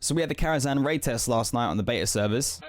So we had the Karazhan Raid Test last night on the beta servers.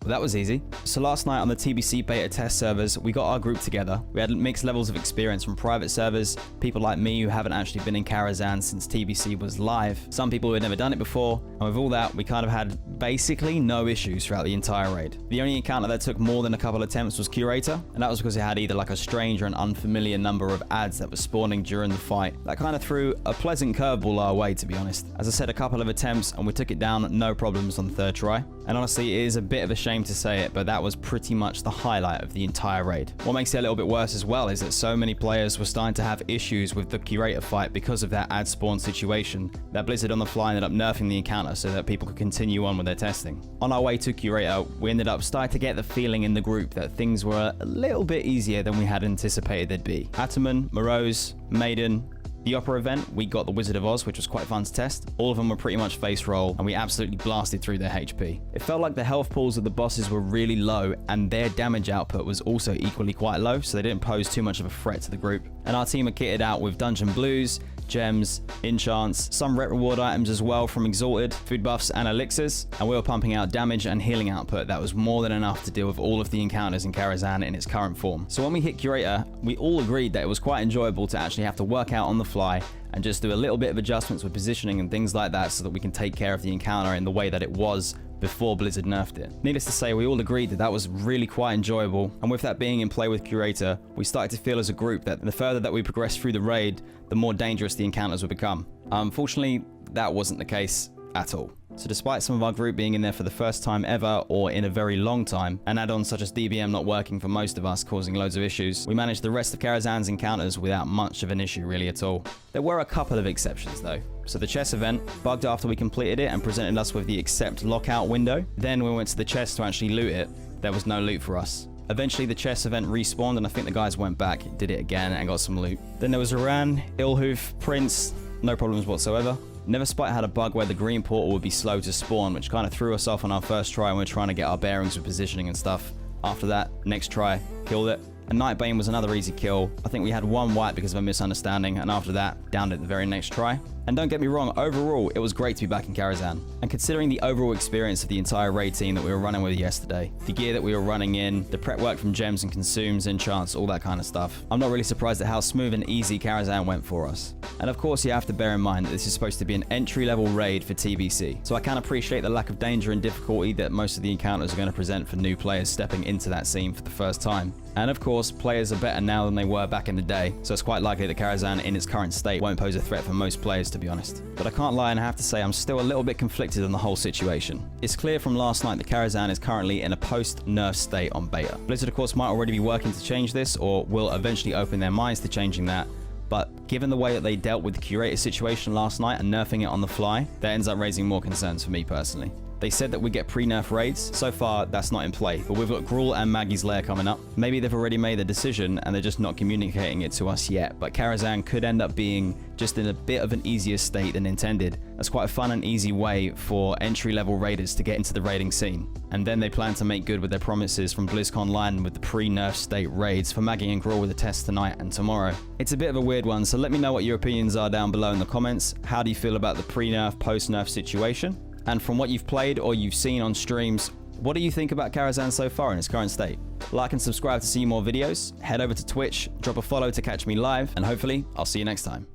Well, that was easy. So last night on the TBC Beta test servers, we got our group together. We had mixed levels of experience from private servers, people like me who haven't actually been in Karazhan since TBC was live, some people who had never done it before, and with all that, we kind of had basically no issues throughout the entire raid. The only encounter that took more than a couple attempts was Curator, and that was because it had either like a strange or an unfamiliar number of adds that were spawning during the fight. That kind of threw a pleasant curveball our way, to be honest. As I said, a couple of attempts, and we took it down no problems on the third try. And honestly, it is a bit of a shame to say it, but that was pretty much the highlight of the entire raid. What makes it a little bit worse as well is that so many players were starting to have issues with the Curator fight because of that ad spawn situation, that Blizzard on the fly ended up nerfing the encounter so that people could continue on with their testing. On our way to Curator, we ended up starting to get the feeling in the group that things were a little bit easier than we had anticipated they'd be. Ataman, Morose, Maiden, the Opera event, we got the Wizard of Oz, which was quite fun to test. All of them were pretty much face roll, and we absolutely blasted through their HP. It felt like the health pools of the bosses were really low, and their damage output was also equally quite low, so they didn't pose too much of a threat to the group. And our team are kitted out with Dungeon Blues, gems, enchants, some ret reward items as well from Exalted, food buffs and elixirs, and we were pumping out damage and healing output that was more than enough to deal with all of the encounters in Karazhan in its current form. So when we hit Curator, we all agreed that it was quite enjoyable to actually have to work out on the fly and just do a little bit of adjustments with positioning and things like that so that we can take care of the encounter in the way that it was before Blizzard nerfed it. Needless to say, we all agreed that that was really quite enjoyable, and with that being in play with Curator, we started to feel as a group that the further that we progressed through the raid, the more dangerous the encounters would become. Unfortunately, that wasn't the case at all. So despite some of our group being in there for the first time ever or in a very long time, and add-ons such as DBM not working for most of us, causing loads of issues, we managed the rest of Karazhan's encounters without much of an issue really at all. There were a couple of exceptions though. So the chess event bugged after we completed it and presented us with the accept lockout window. Then we went to the chest to actually loot it. There was no loot for us. Eventually the chess event respawned and I think the guys went back, did it again and got some loot. Then there was Iran, Ilhoof, Prince, no problems whatsoever. Neverspite had a bug where the green portal would be slow to spawn, which kind of threw us off on our first try when we were trying to get our bearings with positioning and stuff. After that, next try, killed it. And Nightbane was another easy kill. I think we had one wipe because of a misunderstanding, and after that, downed it the very next try. And don't get me wrong, overall, it was great to be back in Karazhan. And considering the overall experience of the entire raid team that we were running with yesterday, the gear that we were running in, the prep work from gems and consumes, enchants, all that kind of stuff, I'm not really surprised at how smooth and easy Karazhan went for us. And of course, you have to bear in mind that this is supposed to be an entry-level raid for TBC, so I can appreciate the lack of danger and difficulty that most of the encounters are going to present for new players stepping into that scene for the first time. And of course, players are better now than they were back in the day, so it's quite likely that Karazhan in its current state won't pose a threat for most players, to be honest. But I can't lie and I have to say I'm still a little bit conflicted on the whole situation. It's clear from last night that Karazhan is currently in a post-nerf state on beta. Blizzard of course might already be working to change this, or will eventually open their minds to changing that, but given the way that they dealt with the Curator situation last night and nerfing it on the fly, that ends up raising more concerns for me personally. They said that we get pre-nerf raids. So far, that's not in play, but we've got Gruul and Maggie's Lair coming up. Maybe they've already made the decision and they're just not communicating it to us yet, but Karazhan could end up being just in a bit of an easier state than intended. That's quite a fun and easy way for entry-level raiders to get into the raiding scene. And then they plan to make good with their promises from BlizzConline with the pre-nerf state raids for Maggie and Gruul with the test tonight and tomorrow. It's a bit of a weird one, so let me know what your opinions are down below in the comments. How do you feel about the pre-nerf, post-nerf situation? And from what you've played or you've seen on streams, what do you think about Karazhan so far in its current state? Like and subscribe to see more videos, head over to Twitch, drop a follow to catch me live, and hopefully I'll see you next time.